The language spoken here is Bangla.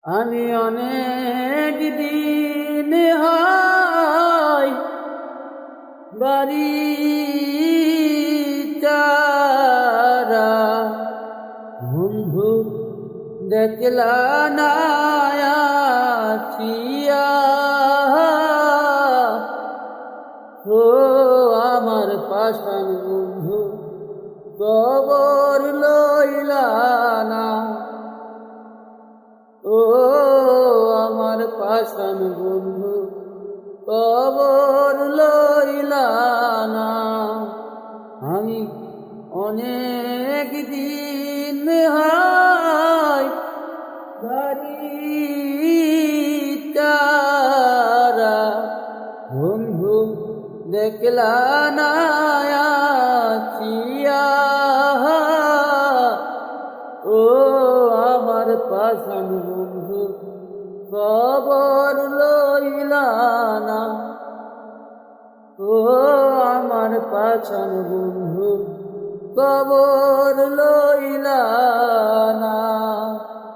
আমি অনেক দিন হয় বাড়ি তারা বন্ধু দেখলা না আসিয়া। ও আমার পাষাণ বন্ধু কবর লইলা না। ও আমার পাষাণ বন্ধু কবর লইলা না। আমি অনেক দিন হয় বাড়ি তারা বন্ধু দেখলা না আসিয়া। ও আমার পাষাণ বন্ধু কবর লইলা না। ও আমার পাষাণ বন্ধু কবর লইলা না।